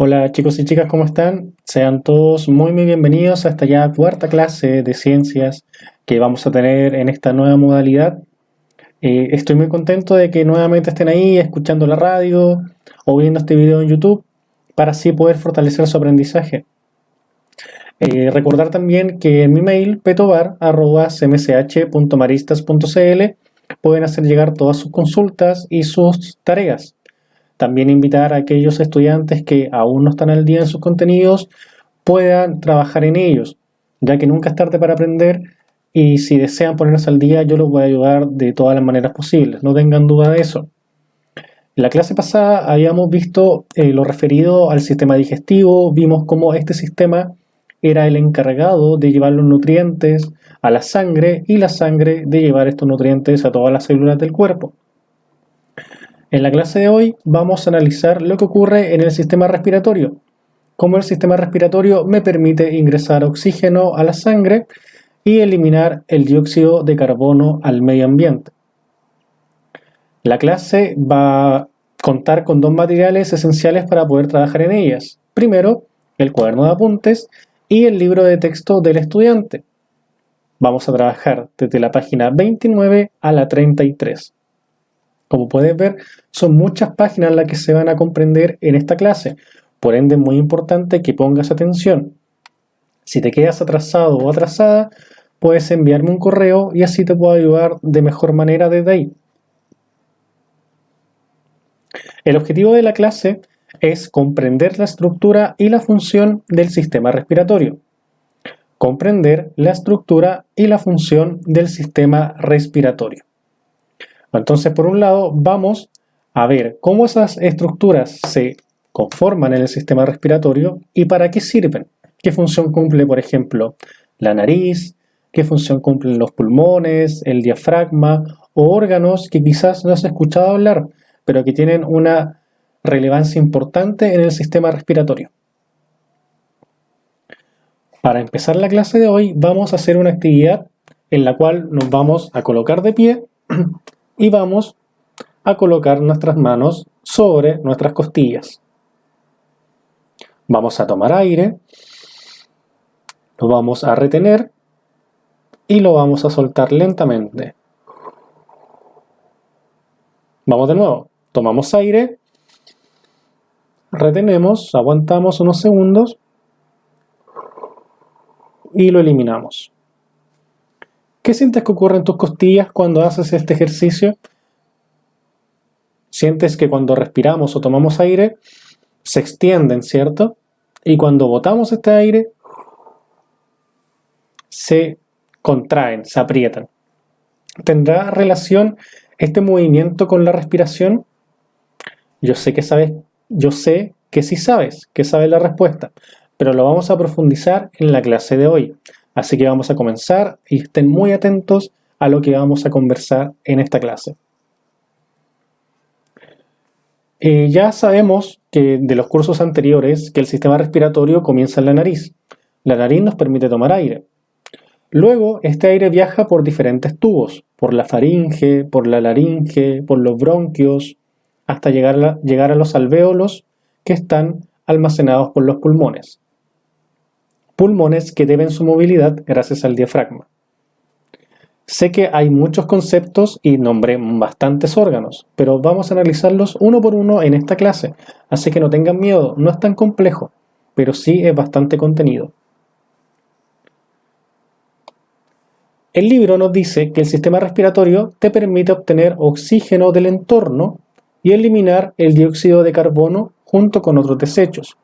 Hola chicos y chicas, ¿cómo están? Sean todos muy bienvenidos a esta ya cuarta clase de ciencias que vamos a tener en esta nueva modalidad. Estoy muy contento de que nuevamente estén ahí escuchando la radio o viendo este video en YouTube para así poder fortalecer su aprendizaje. Recordar también que en mi mail petobar@cmch.maristas.cl pueden hacer llegar todas sus consultas y sus tareas. También invitar a aquellos estudiantes que aún no están al día en sus contenidos puedan trabajar en ellos, ya que nunca es tarde para aprender y si desean ponerse al día yo los voy a ayudar de todas las maneras posibles, no tengan duda de eso. En la clase pasada habíamos visto lo referido al sistema digestivo, vimos cómo este sistema era el encargado de llevar los nutrientes a la sangre y la sangre de llevar estos nutrientes a todas las células del cuerpo. En la clase de hoy vamos a analizar lo que ocurre en el sistema respiratorio, cómo el sistema respiratorio me permite ingresar oxígeno a la sangre y eliminar el dióxido de carbono al medio ambiente. La clase va a contar con dos materiales esenciales para poder trabajar en ellas. Primero, el cuaderno de apuntes y el libro de texto del estudiante. Vamos a trabajar desde la página 29 a la 33. Como puedes ver, son muchas páginas las que se van a comprender en esta clase, por ende es muy importante que pongas atención. Si te quedas atrasado o atrasada, puedes enviarme un correo y así te puedo ayudar de mejor manera desde ahí. El objetivo de la clase es comprender la estructura y la función del sistema respiratorio. Comprender la estructura y la función del sistema respiratorio. Entonces, por un lado, vamos a ver cómo esas estructuras se conforman en el sistema respiratorio y para qué sirven. ¿Qué función cumple, por ejemplo, la nariz? ¿Qué función cumplen los pulmones, el diafragma o órganos que quizás no has escuchado hablar, pero que tienen una relevancia importante en el sistema respiratorio? Para empezar la clase de hoy, vamos a hacer una actividad en la cual nos vamos a colocar de pie y vamos a colocar nuestras manos sobre nuestras costillas. Vamos a tomar aire, lo vamos a retener y lo vamos a soltar lentamente. Vamos de nuevo, tomamos aire, retenemos, aguantamos unos segundos y lo eliminamos. ¿Qué sientes que ocurre en tus costillas cuando haces este ejercicio? Sientes que cuando respiramos o tomamos aire se extienden, ¿cierto? Y cuando botamos este aire se contraen, se aprietan. ¿Tendrá relación este movimiento con la respiración? Yo sé que sí sabes, que sabes la respuesta, pero lo vamos a profundizar en la clase de hoy. Así que vamos a comenzar y estén muy atentos a lo que vamos a conversar en esta clase. Ya sabemos que de los cursos anteriores que el sistema respiratorio comienza en la nariz. La nariz nos permite tomar aire. Luego, este aire viaja por diferentes tubos, por la faringe, por la laringe, por los bronquios, hasta llegar a los alvéolos que están almacenados por los pulmones. Pulmones que deben su movilidad gracias al diafragma. Sé que hay muchos conceptos y nombré bastantes órganos, pero vamos a analizarlos uno por uno en esta clase, así que no tengan miedo, no es tan complejo, pero sí es bastante contenido. El libro nos dice que el sistema respiratorio te permite obtener oxígeno del entorno y eliminar el dióxido de carbono junto con otros desechos.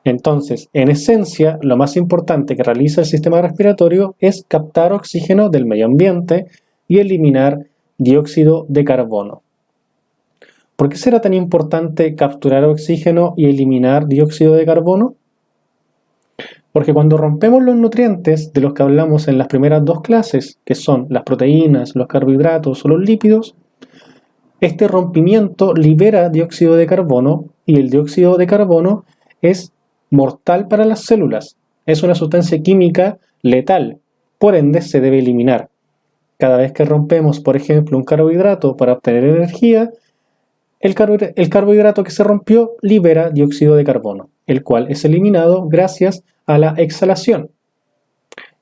Entonces, en esencia, lo más importante que realiza el sistema respiratorio es captar oxígeno del medio ambiente y eliminar dióxido de carbono. ¿Por qué será tan importante capturar oxígeno y eliminar dióxido de carbono? Porque cuando rompemos los nutrientes de los que hablamos en las primeras dos clases, que son las proteínas, los carbohidratos o los lípidos, este rompimiento libera dióxido de carbono y el dióxido de carbono es mortal para las células. Es una sustancia química letal, por ende se debe eliminar. Cada vez que rompemos, por ejemplo, un carbohidrato para obtener energía, El carbohidrato que se rompió libera dióxido de carbono, el cual es eliminado gracias a la exhalación.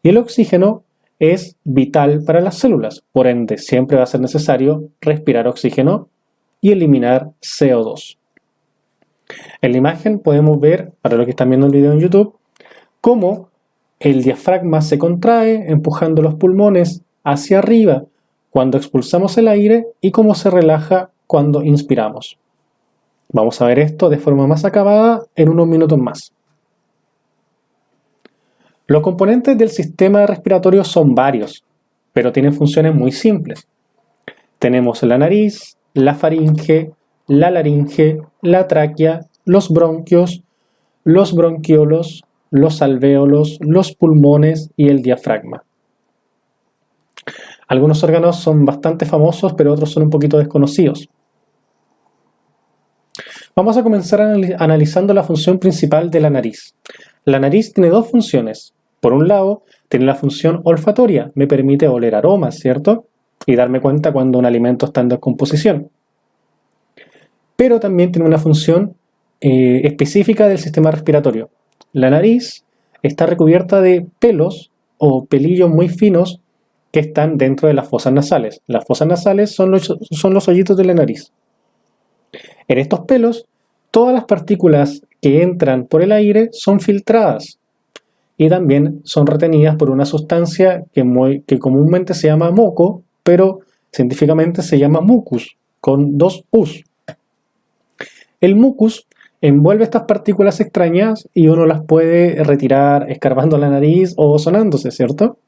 Y el oxígeno es vital para las células, por ende siempre va a ser necesario respirar oxígeno y eliminar CO2. En la imagen podemos ver, para los que están viendo el video en YouTube, cómo el diafragma se contrae empujando los pulmones hacia arriba cuando expulsamos el aire y cómo se relaja cuando inspiramos. Vamos a ver esto de forma más acabada en unos minutos más. Los componentes del sistema respiratorio son varios, pero tienen funciones muy simples. Tenemos la nariz, la faringe, la laringe, la tráquea, los bronquios, los bronquiolos, los alvéolos, los pulmones y el diafragma. Algunos órganos son bastante famosos, pero otros son un poquito desconocidos. Vamos a comenzar analizando la función principal de la nariz. La nariz tiene dos funciones. Por un lado, tiene la función olfatoria, me permite oler aromas, ¿cierto? Y darme cuenta cuando un alimento está en descomposición. Pero también tiene una función específica del sistema respiratorio. La nariz está recubierta de pelos o pelillos muy finos que están dentro de las fosas nasales. Las fosas nasales son los hoyitos de la nariz. En estos pelos, todas las partículas que entran por el aire son filtradas y también son retenidas por una sustancia que comúnmente se llama moco, pero científicamente se llama mucus, con dos U's. El mucus envuelve estas partículas extrañas y uno las puede retirar escarbando la nariz o sonándose, ¿cierto?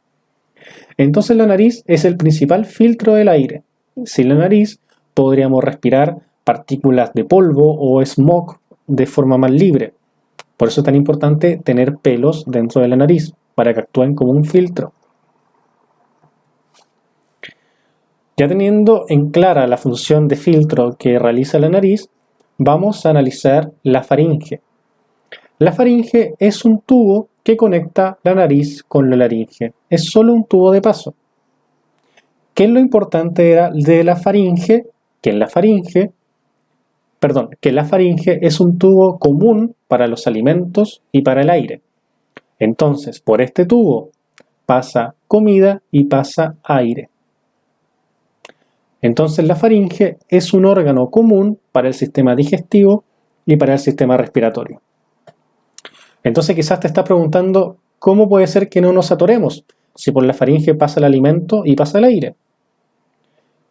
Entonces la nariz es el principal filtro del aire. Sin la nariz podríamos respirar partículas de polvo o smog de forma más libre. Por eso es tan importante tener pelos dentro de la nariz, para que actúen como un filtro. Ya teniendo en clara la función de filtro que realiza la nariz, vamos a analizar la faringe. La faringe es un tubo que conecta la nariz con la laringe. Es solo un tubo de paso. ¿Qué es lo importante de la faringe? Que la faringe es un tubo común para los alimentos y para el aire. Entonces, por este tubo pasa comida y pasa aire. Entonces, la faringe es un órgano común para el sistema digestivo y para el sistema respiratorio. Entonces, quizás te estás preguntando, ¿cómo puede ser que no nos atoremos si por la faringe pasa el alimento y pasa el aire?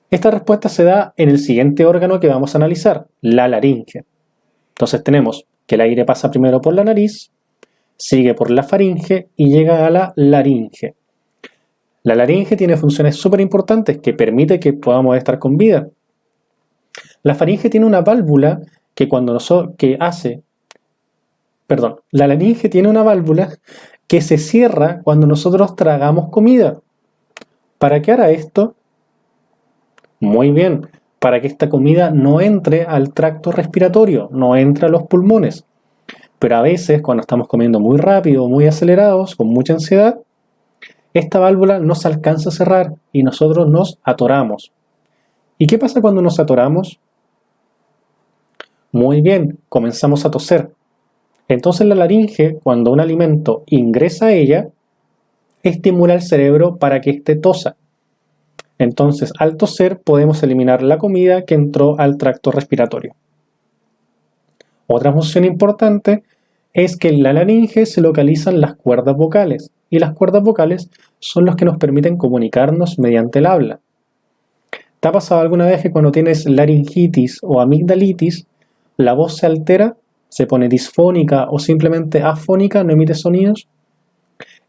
Esta respuesta se da en el siguiente órgano que vamos a analizar, la laringe. Entonces tenemos que el aire pasa primero por la nariz, sigue por la faringe y llega a la laringe. La laringe tiene funciones súper importantes que permite que podamos estar con vida. La faringe tiene una válvula la laringe tiene una válvula que se cierra cuando nosotros tragamos comida. ¿Para qué hará esto? Muy bien, para que esta comida no entre al tracto respiratorio, no entre a los pulmones. Pero a veces, cuando estamos comiendo muy rápido, muy acelerados, con mucha ansiedad, esta válvula no se alcanza a cerrar y nosotros nos atoramos. ¿Y qué pasa cuando nos atoramos? Muy bien, comenzamos a toser. Entonces la laringe, cuando un alimento ingresa a ella, estimula el cerebro para que éste tosa. Entonces, al toser podemos eliminar la comida que entró al tracto respiratorio. Otra función importante es que en la laringe se localizan las cuerdas vocales, y las cuerdas vocales son los que nos permiten comunicarnos mediante el habla. ¿Te ha pasado alguna vez que cuando tienes laringitis o amigdalitis, la voz se altera, se pone disfónica o simplemente afónica, no emite sonidos?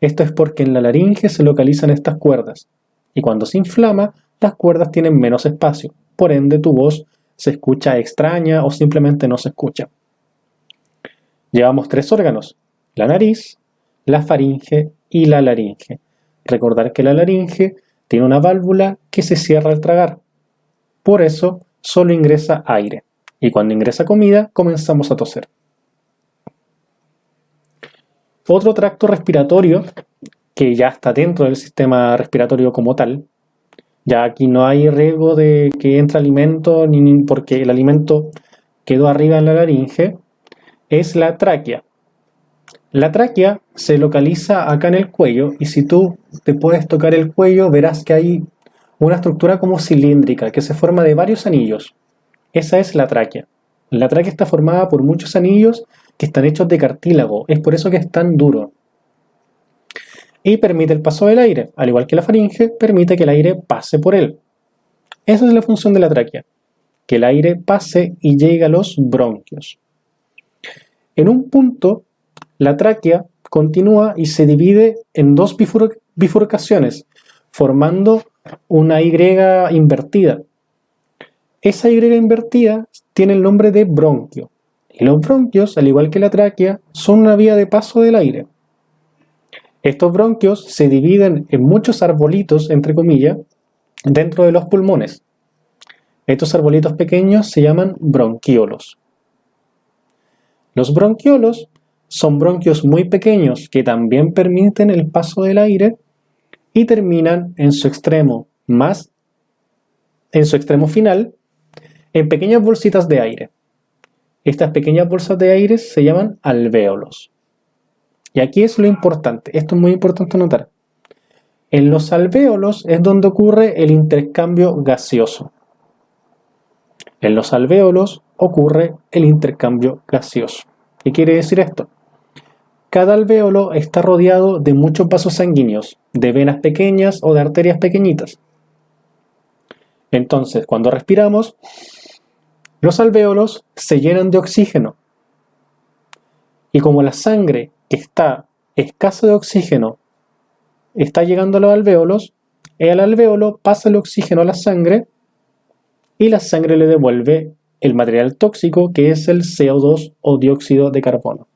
Esto es porque en la laringe se localizan estas cuerdas. Y cuando se inflama, las cuerdas tienen menos espacio. Por ende, tu voz se escucha extraña o simplemente no se escucha. Llevamos 3 órganos: la nariz, la faringe y la laringe. Recordar que la laringe tiene una válvula que se cierra al tragar. Por eso, solo ingresa aire. Y cuando ingresa comida, comenzamos a toser. Otro tracto respiratorio que ya está dentro del sistema respiratorio como tal, Ya aquí no hay riesgo de que entre alimento, porque el alimento quedó arriba en la laringe, es la tráquea. La tráquea se localiza acá en el cuello y si tú te puedes tocar el cuello verás que hay una estructura como cilíndrica que se forma de varios anillos. Esa es la tráquea. La tráquea está formada por muchos anillos que están hechos de cartílago, es por eso que es tan duro. Y permite el paso del aire, al igual que la faringe, permite que el aire pase por él. Esa es la función de la tráquea, que el aire pase y llegue a los bronquios. En un punto, la tráquea continúa y se divide en dos bifurcaciones, formando una Y invertida. Esa Y invertida tiene el nombre de bronquio. Y los bronquios, al igual que la tráquea, son una vía de paso del aire. Estos bronquios se dividen en muchos arbolitos, entre comillas, dentro de los pulmones. Estos arbolitos pequeños se llaman bronquiolos. Los bronquiolos son bronquios muy pequeños que también permiten el paso del aire y terminan en su extremo final en pequeñas bolsitas de aire. Estas pequeñas bolsas de aire se llaman alvéolos. Y aquí es lo importante, esto es muy importante notar. En los alvéolos es donde ocurre el intercambio gaseoso. En los alvéolos ocurre el intercambio gaseoso. ¿Qué quiere decir esto? Cada alvéolo está rodeado de muchos vasos sanguíneos, de venas pequeñas o de arterias pequeñitas. Entonces, cuando respiramos, los alvéolos se llenan de oxígeno. Y como la sangre que está escasa de oxígeno está llegando a los alvéolos, el alvéolo pasa el oxígeno a la sangre y la sangre le devuelve el material tóxico que es el CO2 o dióxido de carbono.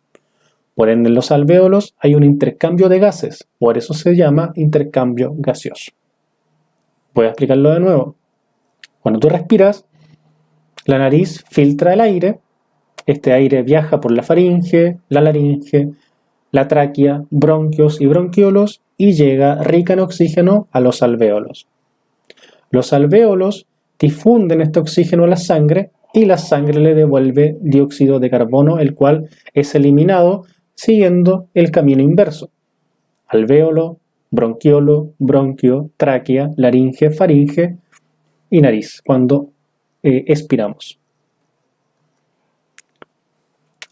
Por ende, en los alvéolos hay un intercambio de gases, por eso se llama intercambio gaseoso. Voy a explicarlo de nuevo. Cuando tú respiras, la nariz filtra el aire, este aire viaja por la faringe, la laringe, la tráquea, bronquios y bronquiolos y llega rica en oxígeno a los alvéolos. Los alvéolos difunden este oxígeno a la sangre y la sangre le devuelve dióxido de carbono, el cual es eliminado siguiendo el camino inverso. Alvéolo, bronquiolo, bronquio, tráquea, laringe, faringe y nariz cuando expiramos.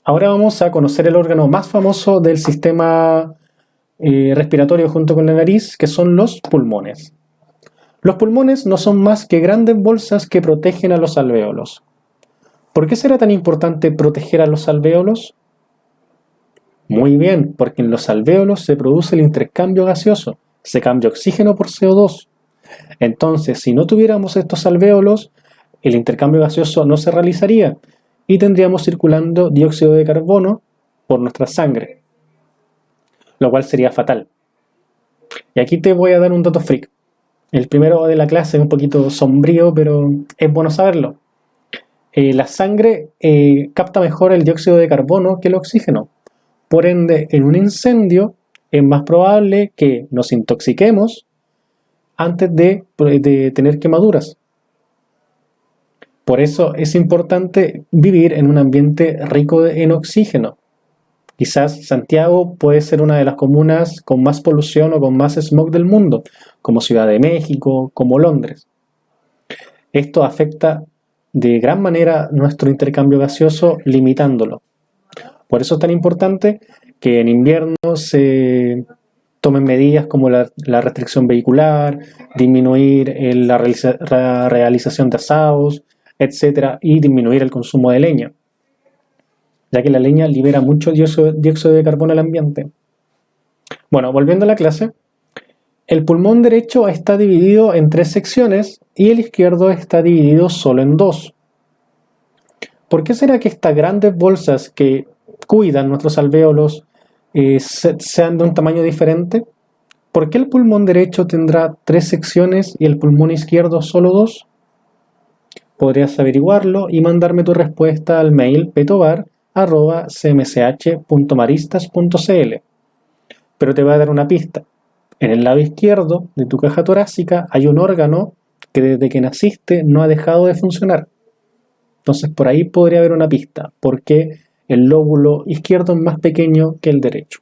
Ahora vamos a conocer el órgano más famoso del sistema respiratorio junto con la nariz, que son los pulmones. Los pulmones no son más que grandes bolsas que protegen a los alvéolos. ¿Por qué será tan importante proteger a los alvéolos? Muy bien, porque en los alvéolos se produce el intercambio gaseoso, se cambia oxígeno por CO2. Entonces, si no tuviéramos estos alvéolos, el intercambio gaseoso no se realizaría y tendríamos circulando dióxido de carbono por nuestra sangre, lo cual sería fatal. Y aquí te voy a dar un dato freak. El primero de la clase es un poquito sombrío, pero es bueno saberlo. La sangre capta mejor el dióxido de carbono que el oxígeno. Por ende, en un incendio es más probable que nos intoxiquemos antes de tener quemaduras. Por eso es importante vivir en un ambiente rico en oxígeno. Quizás Santiago puede ser una de las comunas con más polución o con más smog del mundo, como Ciudad de México, como Londres. Esto afecta de gran manera nuestro intercambio gaseoso, limitándolo. Por eso es tan importante que en invierno se tomen medidas como la restricción vehicular, disminuir la realización de asados, etc., y disminuir el consumo de leña, ya que la leña libera mucho dióxido de carbono al ambiente. Bueno, volviendo a la clase, el pulmón derecho está dividido en 3 secciones y el izquierdo está dividido solo en 2. ¿Por qué será que estas grandes bolsas que cuidan nuestros alvéolos sean de un tamaño diferente? ¿Por qué el pulmón derecho tendrá 3 secciones y el pulmón izquierdo solo 2? Podrías averiguarlo y mandarme tu respuesta al mail petobar@cmch.maristas.cl. Pero te voy a dar una pista. En el lado izquierdo de tu caja torácica hay un órgano que desde que naciste no ha dejado de funcionar. Entonces por ahí podría haber una pista, porque el lóbulo izquierdo es más pequeño que el derecho.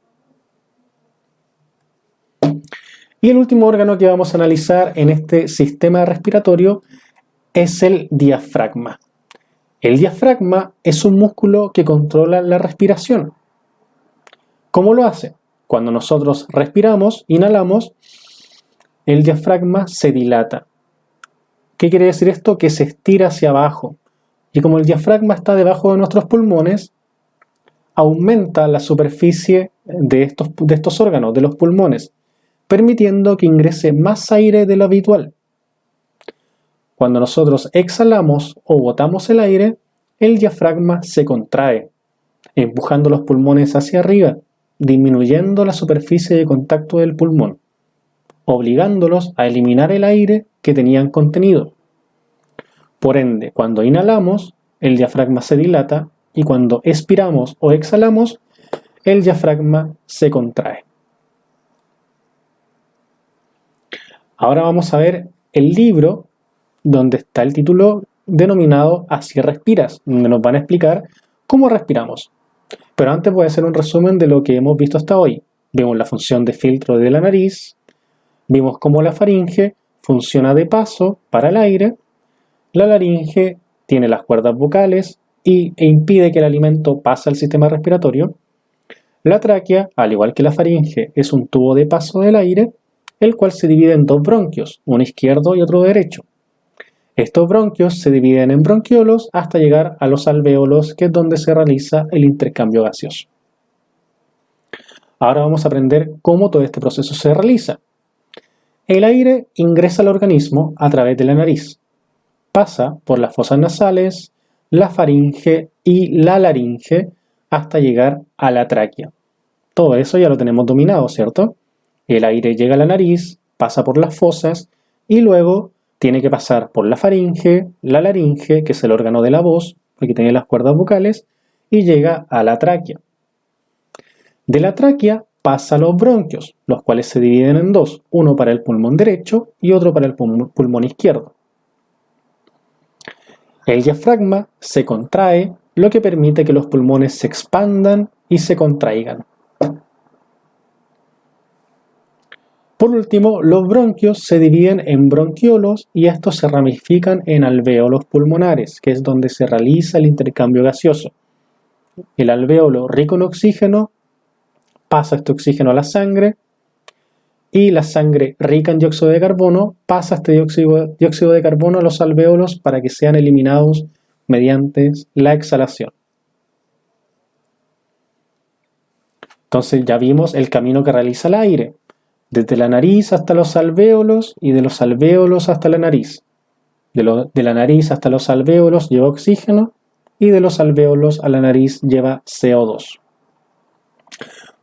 Y el último órgano que vamos a analizar en este sistema respiratorio es el diafragma. El diafragma es un músculo que controla la respiración. ¿Cómo lo hace? Cuando nosotros respiramos, inhalamos, el diafragma se dilata. ¿Qué quiere decir esto? Que se estira hacia abajo. Y como el diafragma está debajo de nuestros pulmones, aumenta la superficie de estos órganos, de los pulmones, permitiendo que ingrese más aire de lo habitual. Cuando nosotros exhalamos o botamos el aire, el diafragma se contrae, empujando los pulmones hacia arriba, disminuyendo la superficie de contacto del pulmón, obligándolos a eliminar el aire que tenían contenido. Por ende, cuando inhalamos, el diafragma se dilata y cuando expiramos o exhalamos, el diafragma se contrae. Ahora vamos a ver el libro donde está el título denominado Así respiras, donde nos van a explicar cómo respiramos. Pero antes voy a hacer un resumen de lo que hemos visto hasta hoy. Vimos la función de filtro de la nariz, vimos cómo la faringe funciona de paso para el aire, la laringe tiene las cuerdas vocales e impide que el alimento pase al sistema respiratorio. La tráquea, al igual que la faringe, es un tubo de paso del aire, el cual se divide en dos bronquios, uno izquierdo y otro derecho. Estos bronquios se dividen en bronquiolos hasta llegar a los alvéolos, que es donde se realiza el intercambio gaseoso. Ahora vamos a aprender cómo todo este proceso se realiza. El aire ingresa al organismo a través de la nariz. Pasa por las fosas nasales, la faringe y la laringe hasta llegar a la tráquea. Todo eso ya lo tenemos dominado, ¿cierto? El aire llega a la nariz, pasa por las fosas y luego tiene que pasar por la faringe, la laringe, que es el órgano de la voz, porque tiene las cuerdas vocales, y llega a la tráquea. De la tráquea pasa a los bronquios, los cuales se dividen en dos, uno para el pulmón derecho y otro para el pulmón izquierdo. El diafragma se contrae, lo que permite que los pulmones se expandan y se contraigan. Por último, los bronquios se dividen en bronquiolos y estos se ramifican en alvéolos pulmonares, que es donde se realiza el intercambio gaseoso. El alvéolo rico en oxígeno pasa este oxígeno a la sangre y la sangre rica en dióxido de carbono pasa este dióxido de carbono a los alvéolos para que sean eliminados mediante la exhalación. Entonces ya vimos el camino que realiza el aire, desde la nariz hasta los alvéolos y de los alvéolos hasta la nariz. De la nariz hasta los alvéolos lleva oxígeno y de los alvéolos a la nariz lleva CO2.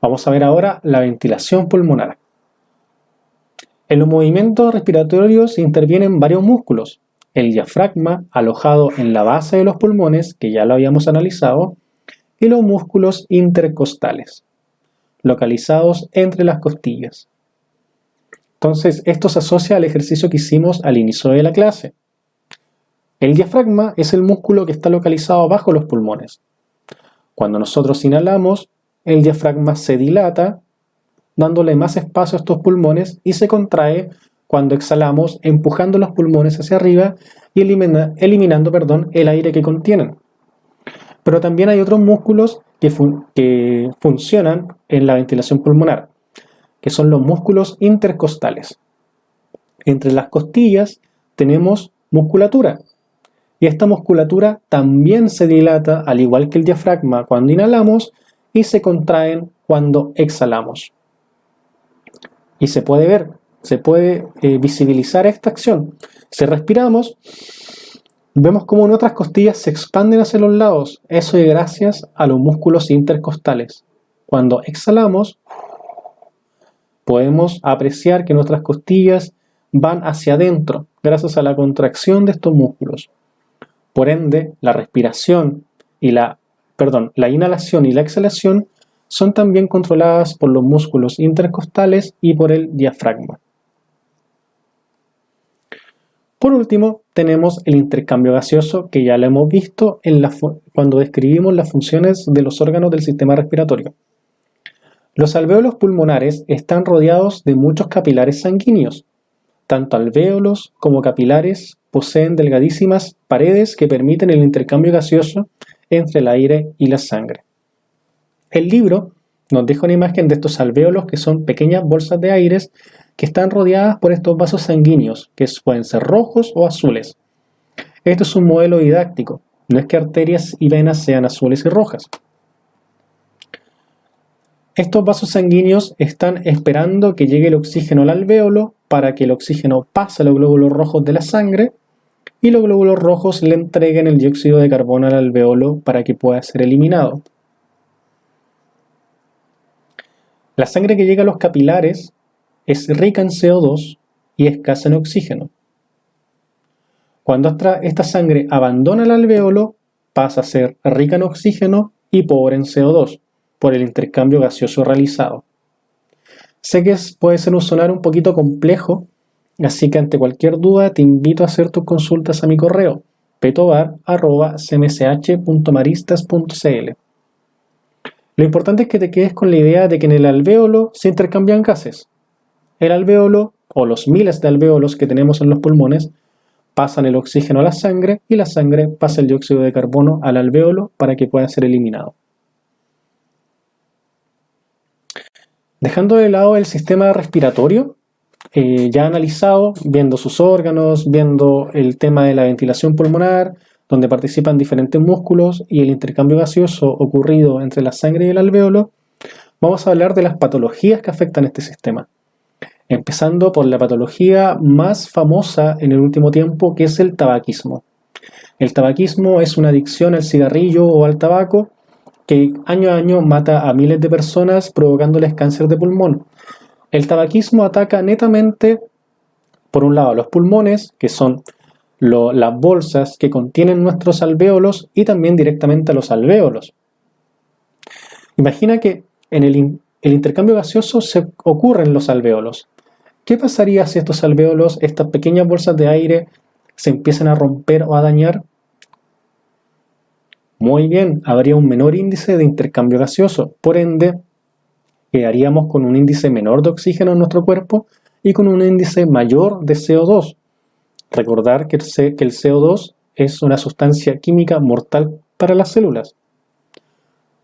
Vamos a ver ahora la ventilación pulmonar. En los movimientos respiratorios intervienen varios músculos. El diafragma, alojado en la base de los pulmones, que ya lo habíamos analizado, y los músculos intercostales, localizados entre las costillas. Entonces, esto se asocia al ejercicio que hicimos al inicio de la clase. El diafragma es el músculo que está localizado bajo los pulmones. Cuando nosotros inhalamos, el diafragma se dilata, dándole más espacio a estos pulmones, y se contrae cuando exhalamos, empujando los pulmones hacia arriba y eliminando el aire que contienen. Pero también hay otros músculos que funcionan en la ventilación pulmonar, que son los músculos intercostales. Entre las costillas tenemos musculatura, y esta musculatura también se dilata, al igual que el diafragma, cuando inhalamos, y se contraen cuando exhalamos. Y se puede ver, se puede visibilizar esta acción. Si respiramos, vemos cómo nuestras costillas se expanden hacia los lados. Eso es gracias a los músculos intercostales. Cuando exhalamos, podemos apreciar que nuestras costillas van hacia adentro gracias a la contracción de estos músculos. Por ende, la respiración y la inhalación y la exhalación son también controladas por los músculos intercostales y por el diafragma. Por último, tenemos el intercambio gaseoso, que ya lo hemos visto cuando describimos las funciones de los órganos del sistema respiratorio. Los alvéolos pulmonares están rodeados de muchos capilares sanguíneos. Tanto alvéolos como capilares poseen delgadísimas paredes que permiten el intercambio gaseoso entre el aire y la sangre. El libro nos deja una imagen de estos alvéolos, que son pequeñas bolsas de aire que están rodeadas por estos vasos sanguíneos, que pueden ser rojos o azules. Esto es un modelo didáctico, no es que arterias y venas sean azules y rojas. Estos vasos sanguíneos están esperando que llegue el oxígeno al alvéolo para que el oxígeno pase a los glóbulos rojos de la sangre y los glóbulos rojos le entreguen el dióxido de carbono al alvéolo para que pueda ser eliminado. La sangre que llega a los capilares es rica en CO2 y escasa en oxígeno. Cuando esta sangre abandona el alvéolo, pasa a ser rica en oxígeno y pobre en CO2 por el intercambio gaseoso realizado. Sé que puede ser un sonar un poquito complejo, así que ante cualquier duda te invito a hacer tus consultas a mi correo petobar@cmsh.maristas.cl. Lo importante es que te quedes con la idea de que en el alvéolo se intercambian gases. El alvéolo, o los miles de alvéolos que tenemos en los pulmones, pasan el oxígeno a la sangre y la sangre pasa el dióxido de carbono al alvéolo para que pueda ser eliminado. Dejando de lado el sistema respiratorio, ya analizado, viendo sus órganos, viendo el tema de la ventilación pulmonar, donde participan diferentes músculos y el intercambio gaseoso ocurrido entre la sangre y el alvéolo, vamos a hablar de las patologías que afectan este sistema. Empezando por la patología más famosa en el último tiempo, que es el tabaquismo. El tabaquismo es una adicción al cigarrillo o al tabaco que año a año mata a miles de personas provocándoles cáncer de pulmón. El tabaquismo ataca netamente, por un lado, los pulmones, que son las bolsas que contienen nuestros alvéolos, y también directamente a los alvéolos. Imagina que en el intercambio gaseoso se ocurre en los alvéolos. ¿Qué pasaría si estos alvéolos, estas pequeñas bolsas de aire, se empiezan a romper o a dañar? Muy bien, habría un menor índice de intercambio gaseoso, por ende, quedaríamos con un índice menor de oxígeno en nuestro cuerpo y con un índice mayor de CO2. Recordar que el CO2 es una sustancia química mortal para las células.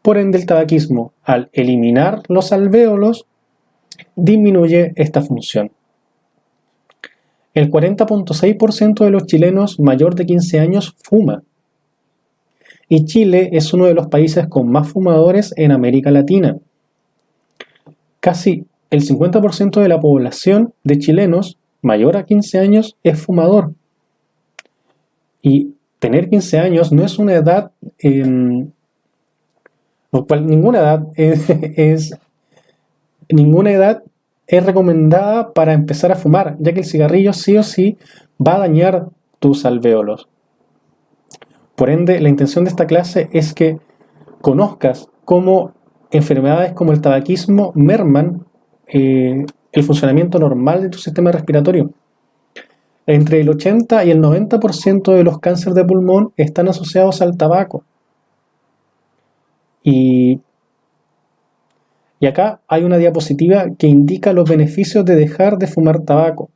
Por ende, el tabaquismo, al eliminar los alvéolos, disminuye esta función. El 40.6% de los chilenos mayor de 15 años fuma. Y Chile es uno de los países con más fumadores en América Latina. Casi el 50% de la población de chilenos mayor a 15 años es fumador. Y tener 15 años no es una edad ninguna edad es recomendada para empezar a fumar, ya que el cigarrillo sí o sí va a dañar tus alvéolos. Por ende, la intención de esta clase es que conozcas cómo enfermedades como el tabaquismo merman el funcionamiento normal de tu sistema respiratorio. Entre el 80 y el 90% de los cánceres de pulmón están asociados al tabaco. Y acá hay una diapositiva que indica los beneficios de dejar de fumar tabaco.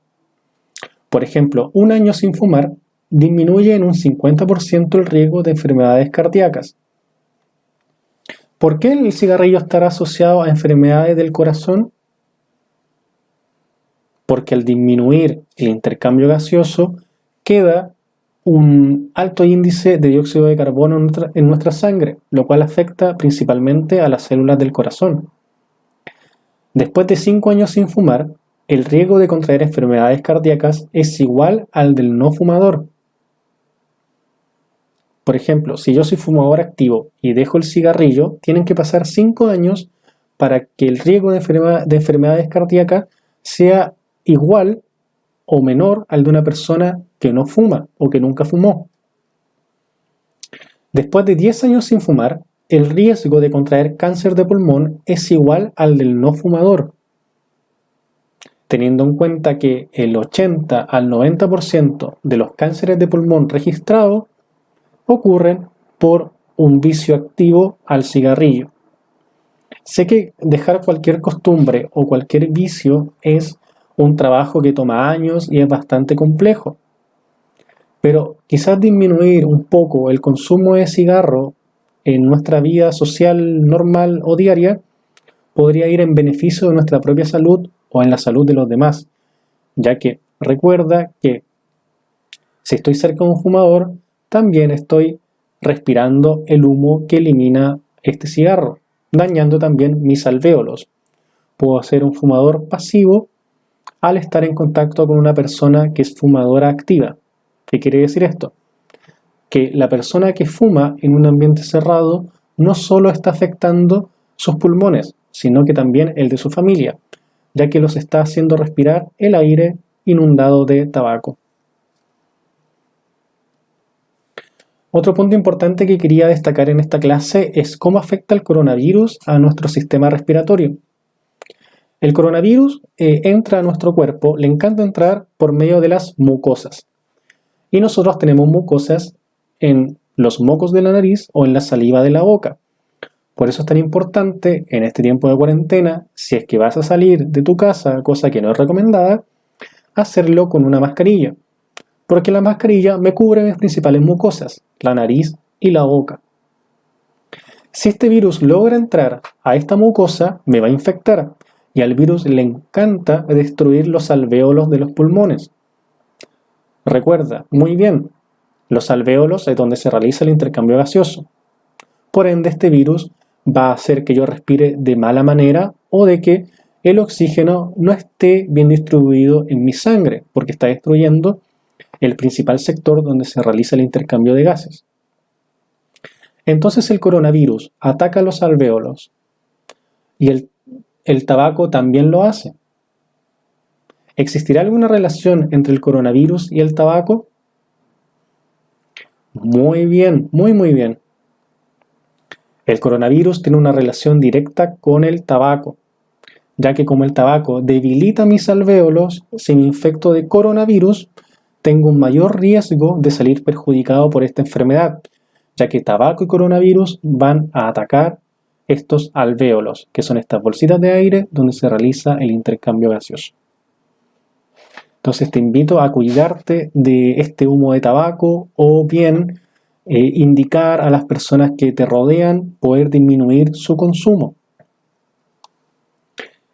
Por ejemplo, un año sin fumar disminuye en un 50% el riesgo de enfermedades cardíacas. ¿Por qué el cigarrillo estará asociado a enfermedades del corazón? Porque al disminuir el intercambio gaseoso queda un alto índice de dióxido de carbono en nuestra sangre, lo cual afecta principalmente a las células del corazón. Después de 5 años sin fumar, el riesgo de contraer enfermedades cardíacas es igual al del no fumador. Por ejemplo, si yo soy fumador activo y dejo el cigarrillo, tienen que pasar 5 años para que el riesgo de enfermedades cardíacas sea igual o menor al de una persona que no fuma o que nunca fumó. Después de 10 años sin fumar, el riesgo de contraer cáncer de pulmón es igual al del no fumador. teniendo en cuenta que el 80 al 90% de los cánceres de pulmón registrados ocurren por un vicio activo al cigarrillo. Sé que dejar cualquier costumbre o cualquier vicio es un trabajo que toma años y es bastante complejo, pero quizás disminuir un poco el consumo de cigarro en nuestra vida social normal o diaria podría ir en beneficio de nuestra propia salud o en la salud de los demás, ya que recuerda que si estoy cerca de un fumador, también estoy respirando el humo que elimina este cigarro, dañando también mis alvéolos. Puedo ser un fumador pasivo al estar en contacto con una persona que es fumadora activa. ¿Qué quiere decir esto? Que la persona que fuma en un ambiente cerrado no solo está afectando sus pulmones, sino que también el de su familia, ya que los está haciendo respirar el aire inundado de tabaco. Otro punto importante que quería destacar en esta clase es cómo afecta el coronavirus a nuestro sistema respiratorio. El coronavirus entra a nuestro cuerpo, le encanta entrar por medio de las mucosas. Y nosotros tenemos mucosas en los mocos de la nariz o en la saliva de la boca. Por eso es tan importante en este tiempo de cuarentena, si es que vas a salir de tu casa, cosa que no es recomendada, hacerlo con una mascarilla. Porque la mascarilla me cubre mis principales mucosas, la nariz y la boca. Si este virus logra entrar a esta mucosa, me va a infectar, y al virus le encanta destruir los alvéolos de los pulmones. Recuerda, muy bien, los alvéolos es donde se realiza el intercambio gaseoso. Por ende, este virus va a hacer que yo respire de mala manera o de que el oxígeno no esté bien distribuido en mi sangre, porque está destruyendo el principal sector donde se realiza el intercambio de gases. Entonces el coronavirus ataca los alvéolos y el tabaco también lo hace. ¿Existirá alguna relación entre el coronavirus y el tabaco? Muy bien, muy bien. El coronavirus tiene una relación directa con el tabaco, ya que como el tabaco debilita mis alvéolos, si me infecto de coronavirus, tengo un mayor riesgo de salir perjudicado por esta enfermedad, ya que tabaco y coronavirus van a atacar estos alvéolos, que son estas bolsitas de aire donde se realiza el intercambio gaseoso. Entonces te invito a cuidarte de este humo de tabaco o bien indicar a las personas que te rodean poder disminuir su consumo.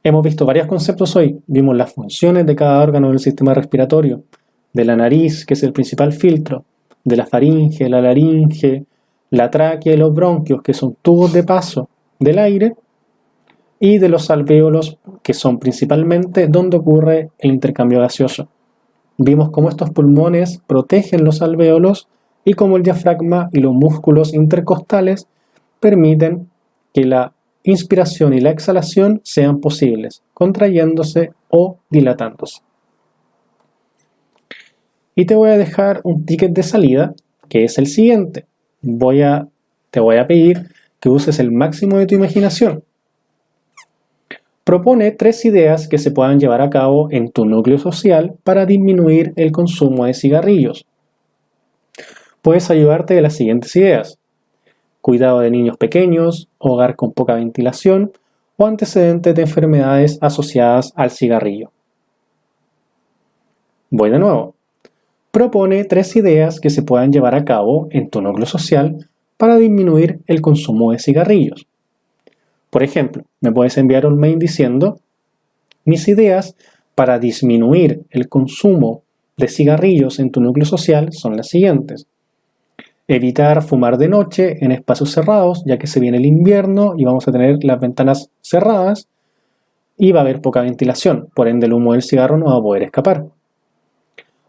Hemos visto varios conceptos hoy. Vimos las funciones de cada órgano del sistema respiratorio, de la nariz, que es el principal filtro, de la faringe, la laringe, la tráquea y los bronquios, que son tubos de paso del aire, y de los alvéolos, que son principalmente donde ocurre el intercambio gaseoso. Vimos cómo estos pulmones protegen los alvéolos y cómo el diafragma y los músculos intercostales permiten que la inspiración y la exhalación sean posibles, contrayéndose o dilatándose. Y te voy a dejar un ticket de salida, que es el siguiente. Te voy a pedir que uses el máximo de tu imaginación. Propone 3 ideas que se puedan llevar a cabo en tu núcleo social para disminuir el consumo de cigarrillos. Puedes ayudarte de las siguientes ideas: cuidado de niños pequeños, hogar con poca ventilación o antecedentes de enfermedades asociadas al cigarrillo. Voy de nuevo. Propone 3 ideas que se puedan llevar a cabo en tu núcleo social para disminuir el consumo de cigarrillos. Por ejemplo, me puedes enviar un mail diciendo: mis ideas para disminuir el consumo de cigarrillos en tu núcleo social son las siguientes. Evitar fumar de noche en espacios cerrados, ya que se viene el invierno y vamos a tener las ventanas cerradas y va a haber poca ventilación, por ende el humo del cigarro no va a poder escapar.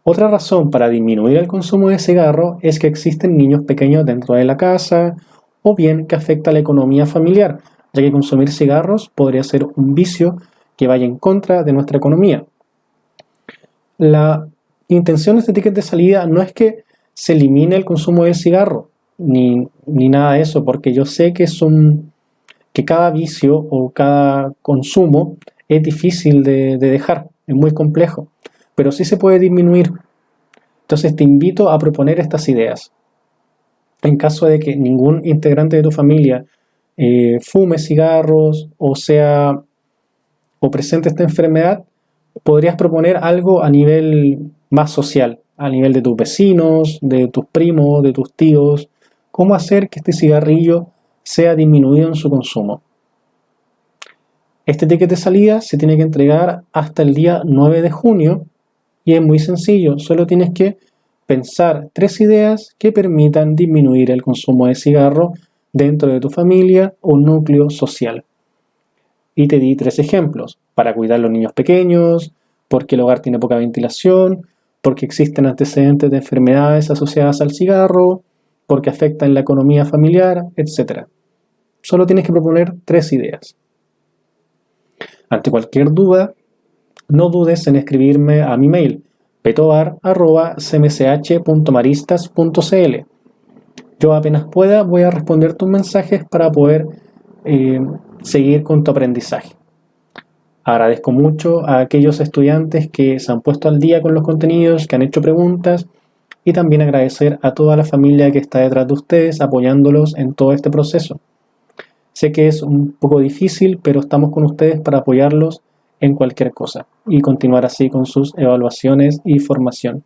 Otra razón para disminuir el consumo de cigarro es que existen niños pequeños dentro de la casa o bien que afecta a la economía familiar, ya que consumir cigarros podría ser un vicio que vaya en contra de nuestra economía. La intención de este ticket de salida no es que se elimine el consumo de cigarro, ni nada de eso, porque yo sé que cada vicio o cada consumo es difícil de dejar, es muy complejo, pero sí se puede disminuir. Entonces te invito a proponer estas ideas. En caso de que ningún integrante de tu familia fume cigarros o presente esta enfermedad, podrías proponer algo a nivel más social, a nivel de tus vecinos, de tus primos, de tus tíos, cómo hacer que este cigarrillo sea disminuido en su consumo. Este ticket de salida se tiene que entregar hasta el día 9 de junio y es muy sencillo, solo tienes que pensar 3 ideas que permitan disminuir el consumo de cigarro dentro de tu familia o núcleo social. Y te di 3 ejemplos: para cuidar a los niños pequeños, porque el hogar tiene poca ventilación, porque existen antecedentes de enfermedades asociadas al cigarro, porque afectan la economía familiar, etc. Solo tienes que proponer 3 ideas. Ante cualquier duda, no dudes en escribirme a mi mail petobar@cmch.maristas.cl. Yo apenas pueda voy a responder tus mensajes para poder seguir con tu aprendizaje. Agradezco mucho a aquellos estudiantes que se han puesto al día con los contenidos, que han hecho preguntas, y también agradecer a toda la familia que está detrás de ustedes apoyándolos en todo este proceso. Sé que es un poco difícil, pero estamos con ustedes para apoyarlos en cualquier cosa y continuar así con sus evaluaciones y formación.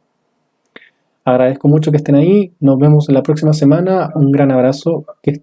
Agradezco mucho que estén ahí. Nos vemos en la próxima semana. Un gran abrazo. Que estén